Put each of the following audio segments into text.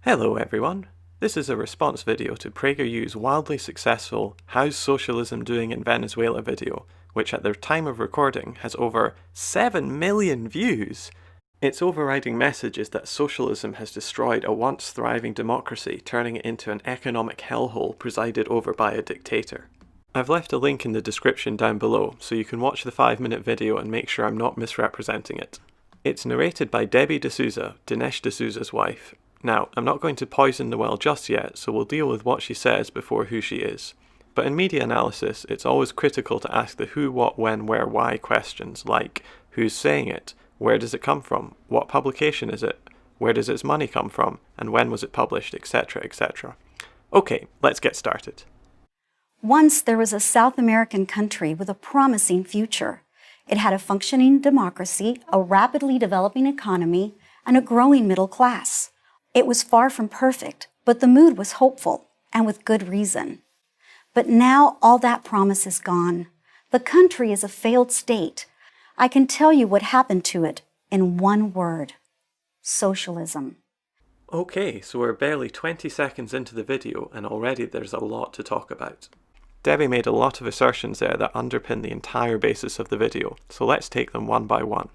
Hello everyone, this is a response video to PragerU's wildly successful How's Socialism Doing in Venezuela video, which at the time of recording has over 7 million views. Its overriding message is that socialism has destroyed a once thriving democracy, turning it into an economic hellhole presided over by a dictator. I've left a link in the description down below so you can watch the 5-minute video and make sure I'm not misrepresenting it. It's narrated by Debbie D'Souza, Dinesh D'Souza's wife. Now, I'm not going to poison the well just yet, so we'll deal with what she says before who she is. But in media analysis, it's always critical to ask the who, what, when, where, why questions like, who's saying it, where does it come from, what publication is it, where does its money come from, and when was it published, etc., etc. Okay, let's get started. Once there was a South American country with a promising future. It had a functioning democracy, a rapidly developing economy, and a growing middle class. It was far from perfect, but the mood was hopeful, and with good reason. But now all that promise is gone. The country is a failed state. I can tell you what happened to it in one word: socialism. Okay, so we're barely 20 seconds into the video and already there's a lot to talk about. Debbie made a lot of assertions there that underpin the entire basis of the video, so let's take them one by one.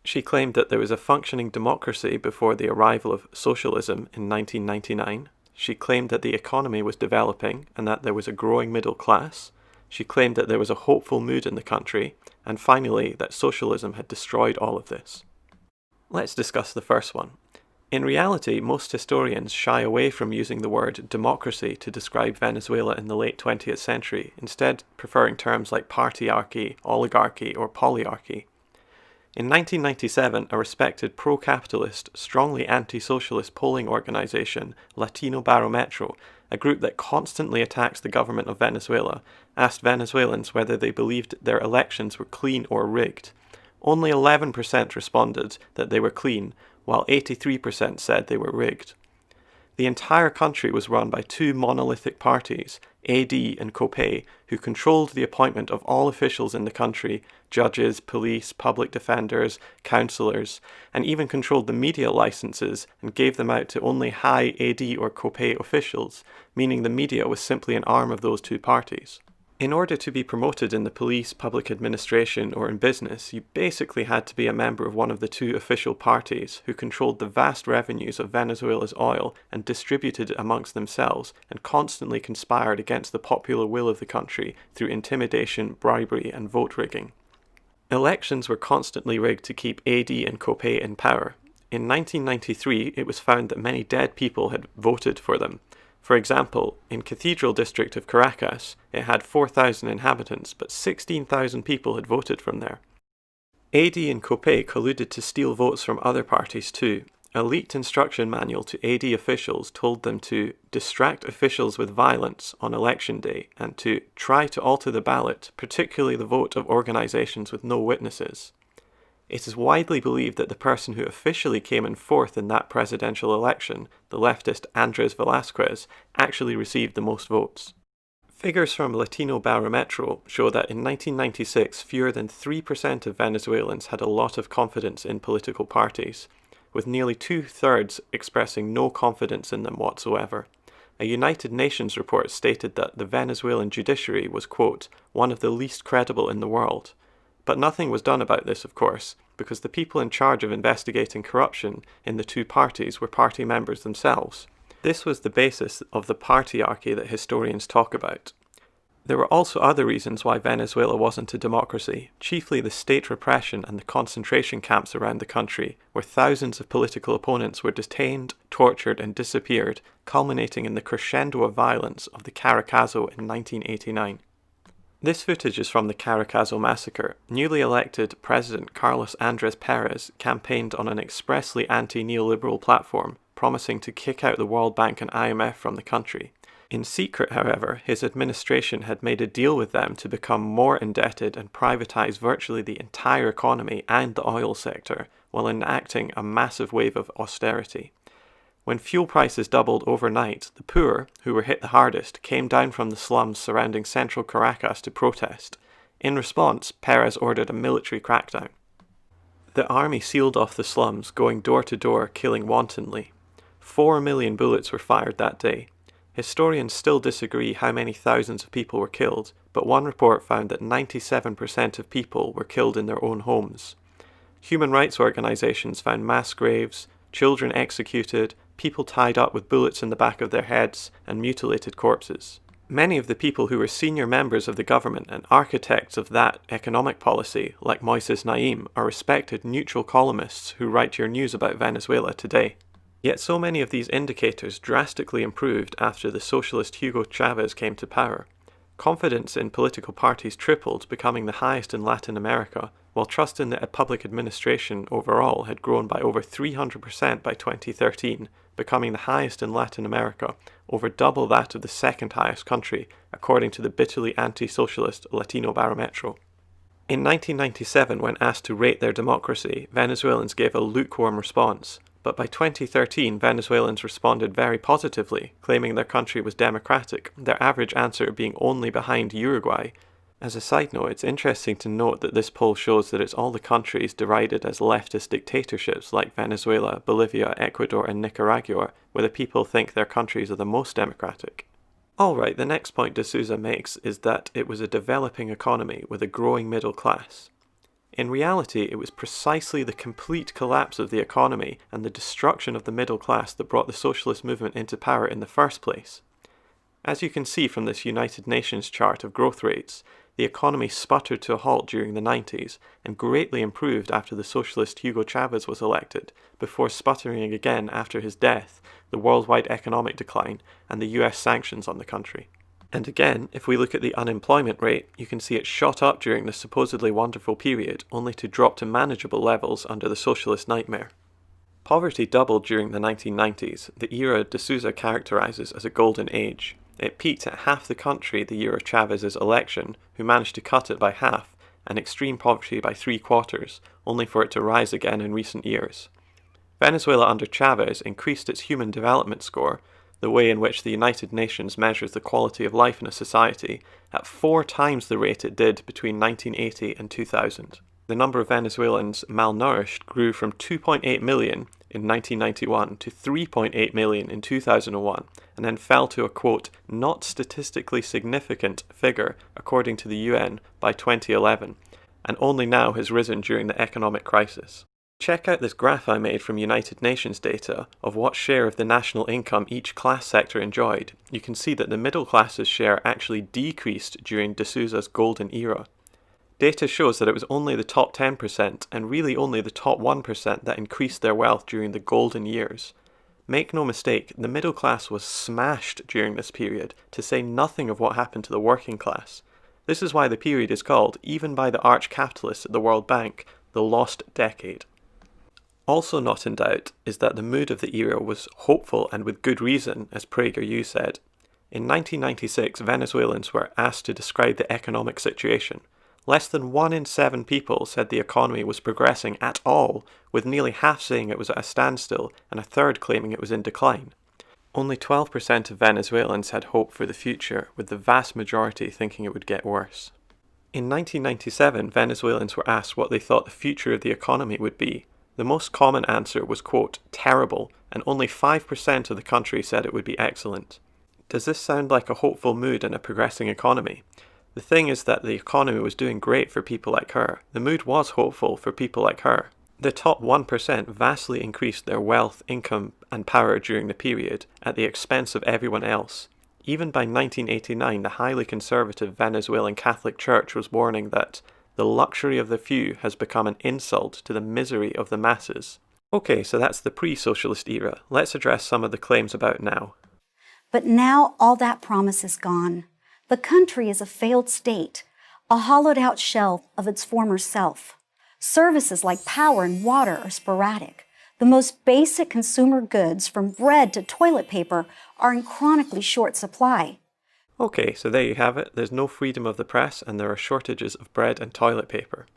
She claimed that there was a functioning democracy before the arrival of socialism in 1999. She claimed that the economy was developing and that there was a growing middle class. She claimed that there was a hopeful mood in the country. And finally, that socialism had destroyed all of this. Let's discuss the first one. In reality, most historians shy away from using the word democracy to describe Venezuela in the late 20th century, instead preferring terms like partyarchy, oligarchy, or polyarchy. In 1997, a respected pro-capitalist, strongly anti-socialist polling organisation, Latino Barometro, a group that constantly attacks the government of Venezuela, asked Venezuelans whether they believed their elections were clean or rigged. Only 11% responded that they were clean, while 83% said they were rigged. The entire country was run by two monolithic parties, AD and COPE, who controlled the appointment of all officials in the country, judges, police, public defenders, councillors, and even controlled the media licenses and gave them out to only high AD or COPE officials, meaning the media was simply an arm of those two parties. In order to be promoted in the police, public administration, or in business, you basically had to be a member of one of the two official parties who controlled the vast revenues of Venezuela's oil and distributed it amongst themselves and constantly conspired against the popular will of the country through intimidation, bribery, and vote rigging. Elections were constantly rigged to keep AD and COPE in power. In 1993, it was found that many dead people had voted for them. For example, in Cathedral District of Caracas, it had 4,000 inhabitants, but 16,000 people had voted from there. AD and COPE colluded to steal votes from other parties too. A leaked instruction manual to AD officials told them to distract officials with violence on election day and to try to alter the ballot, particularly the vote of organisations with no witnesses. It is widely believed that the person who officially came in fourth in that presidential election, the leftist Andres Velázquez, actually received the most votes. Figures from Latino Barometro show that in 1996 fewer than 3% of Venezuelans had a lot of confidence in political parties, with nearly 2/3 expressing no confidence in them whatsoever. A United Nations report stated that the Venezuelan judiciary was, quote, one of the least credible in the world. But nothing was done about this, of course, because the people in charge of investigating corruption in the two parties were party members themselves. This was the basis of the partyarchy that historians talk about. There were also other reasons why Venezuela wasn't a democracy, chiefly the state repression and the concentration camps around the country, where thousands of political opponents were detained, tortured, and disappeared, culminating in the crescendo of violence of the Caracazo in 1989. This footage is from the Caracazo massacre. Newly elected President Carlos Andrés Pérez campaigned on an expressly anti-neoliberal platform, promising to kick out the World Bank and IMF from the country. In secret, however, his administration had made a deal with them to become more indebted and privatize virtually the entire economy and the oil sector, while enacting a massive wave of austerity. When fuel prices doubled overnight, the poor, who were hit the hardest, came down from the slums surrounding central Caracas to protest. In response, Pérez ordered a military crackdown. The army sealed off the slums, going door to door, killing wantonly. 4 million bullets were fired that day. Historians still disagree how many thousands of people were killed, but one report found that 97% of people were killed in their own homes. Human rights organizations found mass graves, children executed, people tied up with bullets in the back of their heads, and mutilated corpses. Many of the people who were senior members of the government and architects of that economic policy, like Moises Naim, are respected neutral columnists who write your news about Venezuela today. Yet so many of these indicators drastically improved after the socialist Hugo Chavez came to power. Confidence in political parties tripled, becoming the highest in Latin America, while trust in the public administration overall had grown by over 300% by 2013, becoming the highest in Latin America, over double that of the second highest country, according to the bitterly anti-socialist Latino Barometro. In 1997, when asked to rate their democracy, Venezuelans gave a lukewarm response, but by 2013 Venezuelans responded very positively, claiming their country was democratic, their average answer being only behind Uruguay. As a side note, it's interesting to note that this poll shows that it's all the countries derided as leftist dictatorships like Venezuela, Bolivia, Ecuador and Nicaragua, where the people think their countries are the most democratic. Alright, the next point de Souza makes is that it was a developing economy with a growing middle class. In reality, it was precisely the complete collapse of the economy and the destruction of the middle class that brought the socialist movement into power in the first place. As you can see from this United Nations chart of growth rates, the economy sputtered to a halt during the 90s and greatly improved after the socialist Hugo Chavez was elected, before sputtering again after his death, the worldwide economic decline, and the US sanctions on the country. And again, if we look at the unemployment rate, you can see it shot up during this supposedly wonderful period, only to drop to manageable levels under the socialist nightmare. Poverty doubled during the 1990s, the era de Souza characterizes as a golden age. It peaked at half the country the year of Chavez's election, who managed to cut it by half, and extreme poverty by 3/4, only for it to rise again in recent years. Venezuela under Chavez increased its Human Development Score, the way in which the United Nations measures the quality of life in a society, at 4 times the rate it did between 1980 and 2000. The number of Venezuelans malnourished grew from 2.8 million in 1991 to 3.8 million in 2001, and then fell to a, quote, not statistically significant figure, according to the UN, by 2011, and only now has risen during the economic crisis. Check out this graph I made from United Nations data of what share of the national income each class sector enjoyed. You can see that the middle class's share actually decreased during de Souza's golden era. Data shows that it was only the top 10% and really only the top 1% that increased their wealth during the golden years. Make no mistake, the middle class was smashed during this period, to say nothing of what happened to the working class. This is why the period is called, even by the arch-capitalists at the World Bank, the lost decade. Also not in doubt is that the mood of the era was hopeful and with good reason, as PragerU said. In 1996, Venezuelans were asked to describe the economic situation. Less than 1 in 7 people said the economy was progressing at all, with nearly half saying it was at a standstill and a third claiming it was in decline. Only 12% of Venezuelans had hope for the future, with the vast majority thinking it would get worse. In 1997, Venezuelans were asked what they thought the future of the economy would be. The most common answer was, quote, terrible, and only 5% of the country said it would be excellent. Does this sound like a hopeful mood in a progressing economy? The thing is that the economy was doing great for people like her. The mood was hopeful for people like her. The top 1% vastly increased their wealth, income, and power during the period, at the expense of everyone else. Even by 1989, the highly conservative Venezuelan Catholic Church was warning that the luxury of the few has become an insult to the misery of the masses. Okay, so that's the pre-socialist era. Let's address some of the claims about now. But now all that promise is gone. The country is a failed state, a hollowed-out shell of its former self. Services like power and water are sporadic. The most basic consumer goods, from bread to toilet paper, are in chronically short supply. Okay, so there you have it. There's no freedom of the press and there are shortages of bread and toilet paper.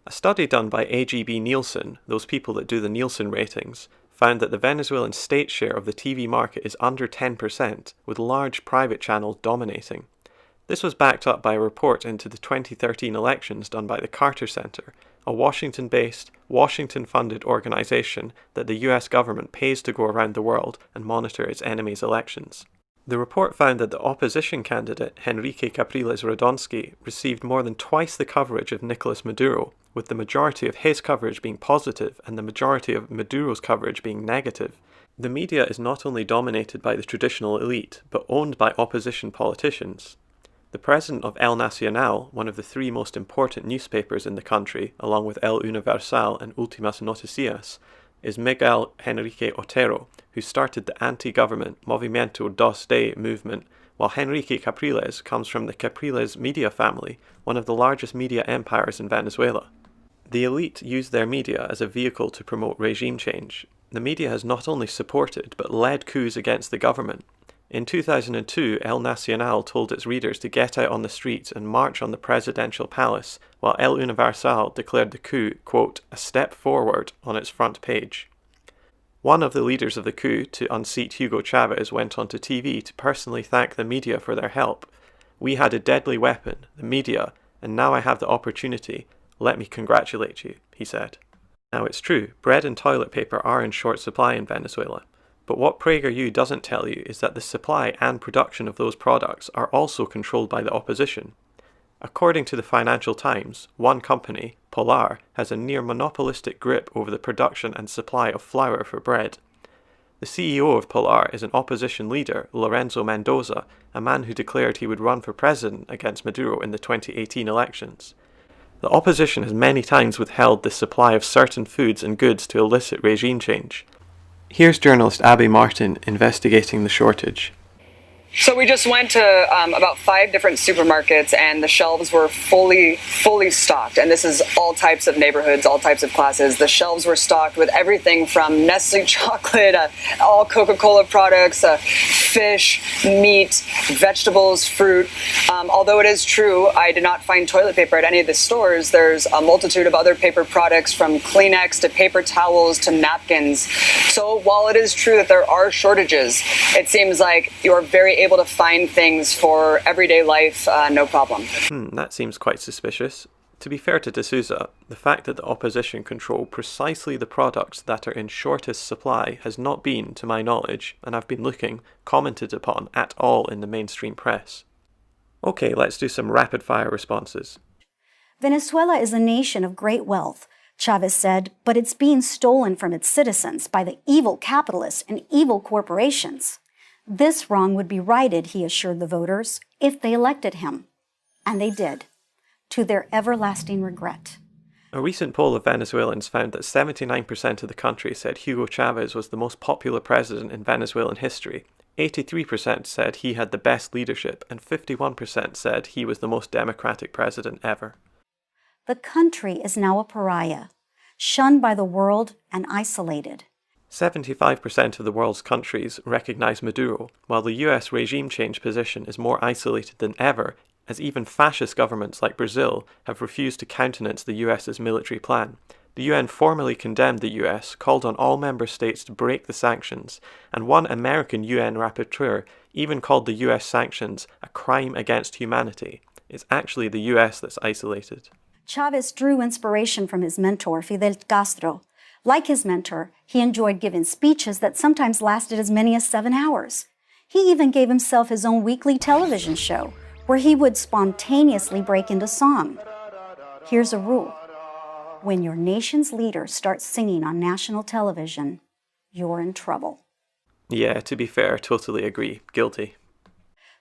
A study done by AGB Nielsen, those people that do the Nielsen ratings, found that the Venezuelan state share of the TV market is under 10%, with large private channels dominating. This was backed up by a report into the 2013 elections done by the Carter Center, a Washington-based, Washington-funded organization that the US government pays to go around the world and monitor its enemies' elections. The report found that the opposition candidate, Henrique Capriles Rodonsky, received more than twice the coverage of Nicolas Maduro, with the majority of his coverage being positive and the majority of Maduro's coverage being negative. The media is not only dominated by the traditional elite, but owned by opposition politicians. The president of El Nacional, one of the three most important newspapers in the country, along with El Universal and Últimas Noticias, is Miguel Henrique Otero, who started the anti-government Movimiento 2D movement, while Henrique Capriles comes from the Capriles media family, one of the largest media empires in Venezuela. The elite use their media as a vehicle to promote regime change. The media has not only supported, but led coups against the government. In 2002, El Nacional told its readers to get out on the streets and march on the presidential palace, while El Universal declared the coup, quote, a step forward on its front page. One of the leaders of the coup to unseat Hugo Chavez went onto TV to personally thank the media for their help. We had a deadly weapon, the media, and now I have the opportunity. Let me congratulate you, he said. Now it's true, bread and toilet paper are in short supply in Venezuela. But what PragerU doesn't tell you is that the supply and production of those products are also controlled by the opposition. According to the Financial Times, one company, Polar, has a near monopolistic grip over the production and supply of flour for bread. The CEO of Polar is an opposition leader, Lorenzo Mendoza, a man who declared he would run for president against Maduro in the 2018 elections. The opposition has many times withheld the supply of certain foods and goods to elicit regime change. Here's journalist Abby Martin investigating the shortage. So we just went to about 5 different supermarkets, and the shelves were fully stocked. And this is all types of neighborhoods, all types of classes. The shelves were stocked with everything from Nestle chocolate, all Coca-Cola products, fish, meat, vegetables, fruit. Although it is true, I did not find toilet paper at any of the stores. There's a multitude of other paper products, from Kleenex to paper towels to napkins. So while it is true that there are shortages, it seems like you're very able to find things for everyday life, no problem. That seems quite suspicious. To be fair to D'Souza, the fact that the opposition control precisely the products that are in shortest supply has not been, to my knowledge, and I've been looking, commented upon at all in the mainstream press. Okay, let's do some rapid-fire responses. Venezuela is a nation of great wealth, Chavez said, but it's being stolen from its citizens by the evil capitalists and evil corporations. This wrong would be righted, he assured the voters, if they elected him. And they did, to their everlasting regret. A recent poll of Venezuelans found that 79% of the country said Hugo Chavez was the most popular president in Venezuelan history. 83% said he had the best leadership, and 51% said he was the most democratic president ever. The country is now a pariah, shunned by the world and isolated. 75% of the world's countries recognize Maduro, while the US regime change position is more isolated than ever, as even fascist governments like Brazil have refused to countenance the US's military plan. The UN formally condemned the US, called on all member states to break the sanctions, and one American UN rapporteur even called the US sanctions a crime against humanity. It's actually the US that's isolated. Chavez drew inspiration from his mentor, Fidel Castro. Like his mentor, he enjoyed giving speeches that sometimes lasted as many as 7 hours. He even gave himself his own weekly television show, where he would spontaneously break into song. Here's a rule. When your nation's leader starts singing on national television, you're in trouble. Yeah, to be fair, totally agree. Guilty.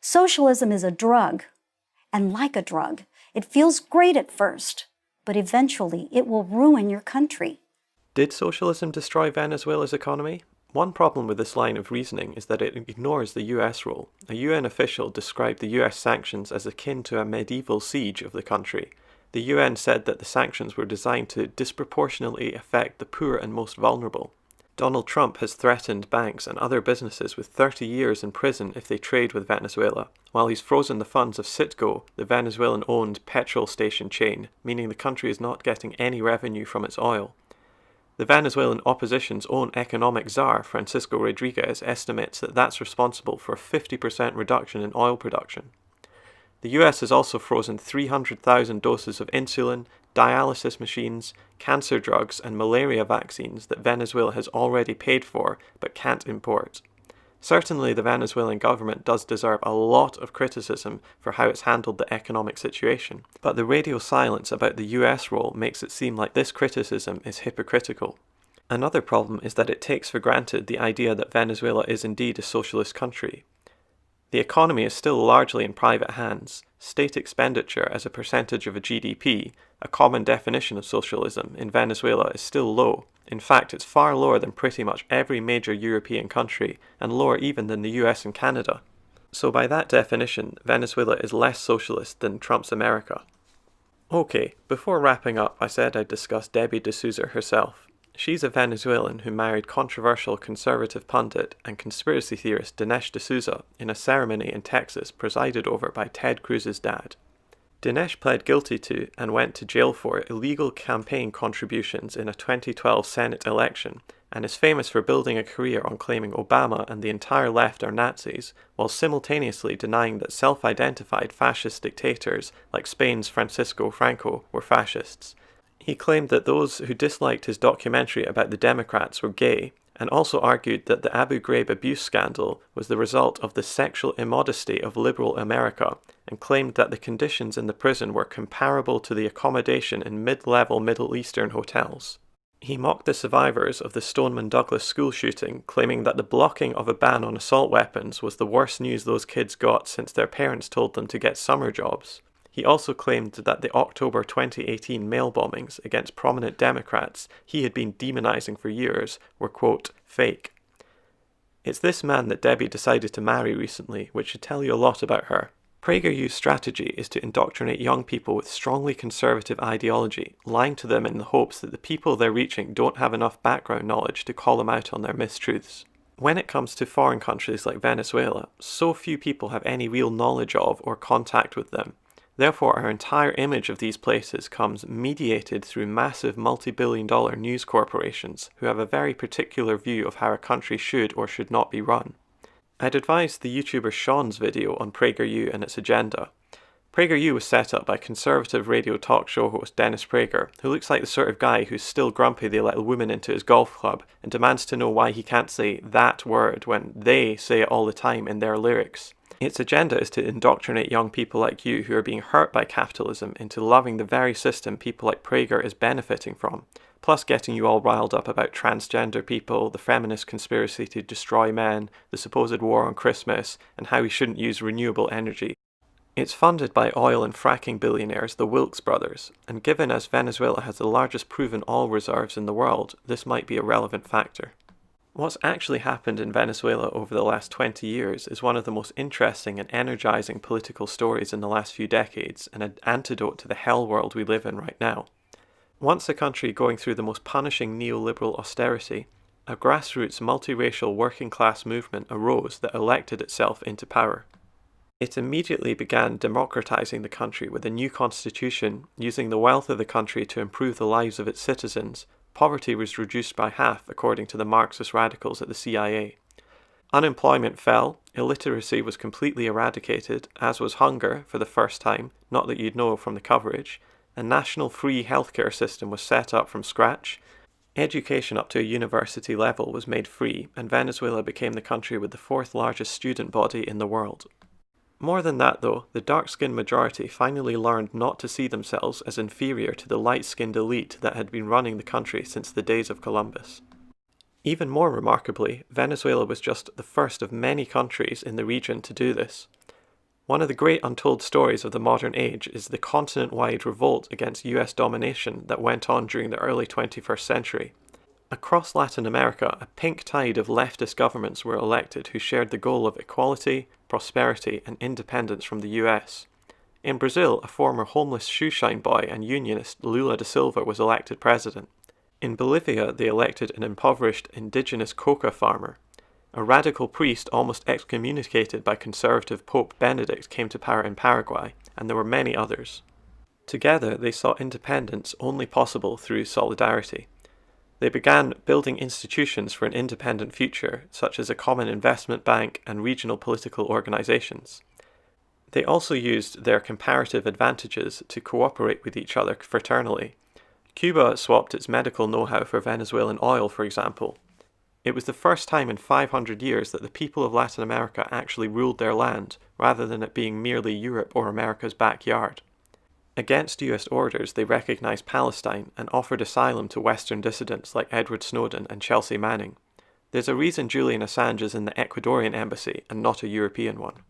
Socialism is a drug, and like a drug, it feels great at first, but eventually it will ruin your country. Did socialism destroy Venezuela's economy? One problem with this line of reasoning is that it ignores the US role. A UN official described the US sanctions as akin to a medieval siege of the country. The UN said that the sanctions were designed to disproportionately affect the poor and most vulnerable. Donald Trump has threatened banks and other businesses with 30 years in prison if they trade with Venezuela, while he's frozen the funds of Citgo, the Venezuelan-owned petrol station chain, meaning the country is not getting any revenue from its oil. The Venezuelan opposition's own economic czar, Francisco Rodriguez, estimates that that's responsible for a 50% reduction in oil production. The US has also frozen 300,000 doses of insulin, dialysis machines, cancer drugs and malaria vaccines that Venezuela has already paid for but can't import. Certainly the Venezuelan government does deserve a lot of criticism for how it's handled the economic situation, but the radio silence about the US role makes it seem like this criticism is hypocritical. Another problem is that it takes for granted the idea that Venezuela is indeed a socialist country. The economy is still largely in private hands. State expenditure as a percentage of a GDP, a common definition of socialism, in Venezuela is still low. In fact, it's far lower than pretty much every major European country, and lower even than the US and Canada. So by that definition, Venezuela is less socialist than Trump's America. Okay, before wrapping up, I said I'd discuss Debbie D'Souza herself. She's a Venezuelan who married controversial conservative pundit and conspiracy theorist Dinesh D'Souza in a ceremony in Texas presided over by Ted Cruz's dad. Dinesh pled guilty to and went to jail for illegal campaign contributions in a 2012 Senate election, and is famous for building a career on claiming Obama and the entire left are Nazis, while simultaneously denying that self-identified fascist dictators like Spain's Francisco Franco were fascists. He claimed that those who disliked his documentary about the Democrats were gay, and also argued that the Abu Ghraib abuse scandal was the result of the sexual immodesty of liberal America, and claimed that the conditions in the prison were comparable to the accommodation in mid-level Middle Eastern hotels. He mocked the survivors of the Stoneman Douglas school shooting, claiming that the blocking of a ban on assault weapons was the worst news those kids got since their parents told them to get summer jobs. He also claimed that the October 2018 mail bombings against prominent Democrats he had been demonizing for years were, quote, fake. It's this man that Debbie decided to marry recently, which should tell you a lot about her. PragerU's strategy is to indoctrinate young people with strongly conservative ideology, lying to them in the hopes that the people they're reaching don't have enough background knowledge to call them out on their mistruths. When it comes to foreign countries like Venezuela, so few people have any real knowledge of or contact with them. Therefore, our entire image of these places comes mediated through massive multi-billion-dollar news corporations who have a very particular view of how a country should or should not be run. I'd advise the YouTuber Sean's video on PragerU and its agenda. PragerU was set up by conservative radio talk show host Dennis Prager, who looks like the sort of guy who's still grumpy they let a woman into his golf club and demands to know why he can't say that word when they say it all the time in their lyrics. Its agenda is to indoctrinate young people like you who are being hurt by capitalism into loving the very system people like Prager is benefiting from, plus getting you all riled up about transgender people, the feminist conspiracy to destroy men, the supposed war on Christmas, and how we shouldn't use renewable energy. It's funded by oil and fracking billionaires, the Wilks brothers, and given as Venezuela has the largest proven oil reserves in the world, this might be a relevant factor. What's actually happened in Venezuela over the last 20 years is one of the most interesting and energizing political stories in the last few decades, and an antidote to the hell world we live in right now. Once a country going through the most punishing neoliberal austerity, a grassroots multiracial working class movement arose that elected itself into power. It immediately began democratizing the country with a new constitution, using the wealth of the country to improve the lives of its citizens. Poverty was reduced by half, according to the Marxist radicals at the CIA. Unemployment fell, illiteracy was completely eradicated, as was hunger for the first time, not that you'd know from the coverage. A national free healthcare system was set up from scratch. Education up to a university level was made free, and Venezuela became the country with the fourth largest student body in the world. More than that though, the dark-skinned majority finally learned not to see themselves as inferior to the light-skinned elite that had been running the country since the days of Columbus. Even more remarkably, Venezuela was just the first of many countries in the region to do this. One of the great untold stories of the modern age is the continent-wide revolt against US domination that went on during the early 21st century. Across Latin America, a pink tide of leftist governments were elected who shared the goal of equality, prosperity, and independence from the US. In Brazil, a former homeless shoeshine boy and unionist Lula da Silva was elected president. In Bolivia, they elected an impoverished indigenous coca farmer. A radical priest almost excommunicated by conservative Pope Benedict came to power in Paraguay, and there were many others. Together, they saw independence only possible through solidarity. They began building institutions for an independent future, such as a common investment bank and regional political organizations. They also used their comparative advantages to cooperate with each other fraternally. Cuba swapped its medical know-how for Venezuelan oil, for example. It was the first time in 500 years that the people of Latin America actually ruled their land, rather than it being merely Europe or America's backyard. Against US orders, they recognised Palestine and offered asylum to Western dissidents like Edward Snowden and Chelsea Manning. There's a reason Julian Assange is in the Ecuadorian embassy and not a European one.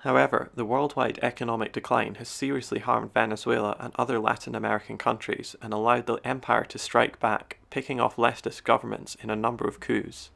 However, the worldwide economic decline has seriously harmed Venezuela and other Latin American countries and allowed the empire to strike back, picking off leftist governments in a number of coups.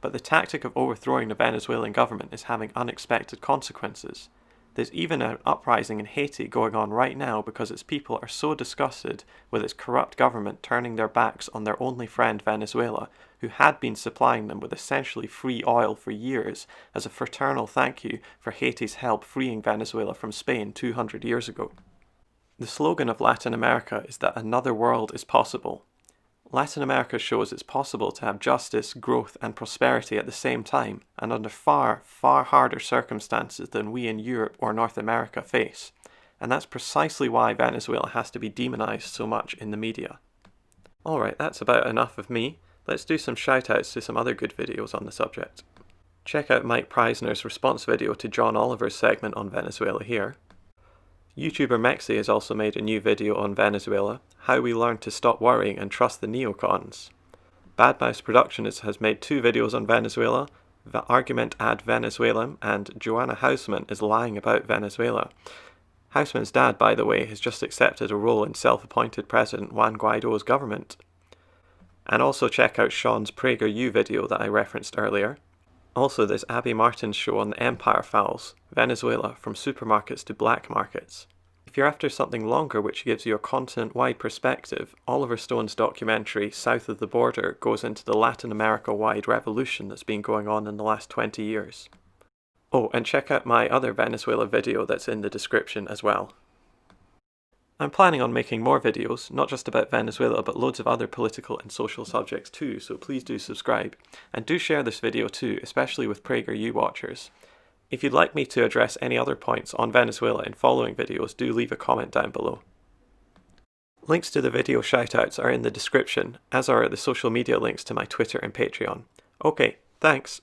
But the tactic of overthrowing the Venezuelan government is having unexpected consequences. There's even an uprising in Haiti going on right now because its people are so disgusted with its corrupt government turning their backs on their only friend Venezuela, who had been supplying them with essentially free oil for years as a fraternal thank you for Haiti's help freeing Venezuela from Spain 200 years ago. The slogan of Latin America is that another world is possible. Latin America shows it's possible to have justice, growth and prosperity at the same time, and under far, far harder circumstances than we in Europe or North America face. And that's precisely why Venezuela has to be demonized so much in the media. Alright, that's about enough of me. Let's do some shoutouts to some other good videos on the subject. Check out Mike Preisner's response video to John Oliver's segment on Venezuela here. YouTuber Mexi has also made a new video on Venezuela, How We Learned to Stop Worrying and Trust the Neocons. Bad Mouse Productions has made 2 videos on Venezuela, The Argument ad Venezuelam and Joanna Hausman is Lying About Venezuela. Hausman's dad, by the way, has just accepted a role in self-appointed President Juan Guaido's government. And also check out Sean's PragerU video that I referenced earlier. Also, there's Abby Martin's show on the Empire Files, Venezuela from supermarkets to black markets. If you're after something longer which gives you a continent-wide perspective, Oliver Stone's documentary South of the Border goes into the Latin America-wide revolution that's been going on in the last 20 years. Oh, and check out my other Venezuela video that's in the description as well. I'm planning on making more videos, not just about Venezuela, but loads of other political and social subjects too, so please do subscribe. And do share this video too, especially with PragerU watchers. If you'd like me to address any other points on Venezuela in following videos, do leave a comment down below. Links to the video shoutouts are in the description, as are the social media links to my Twitter and Patreon. Okay, thanks.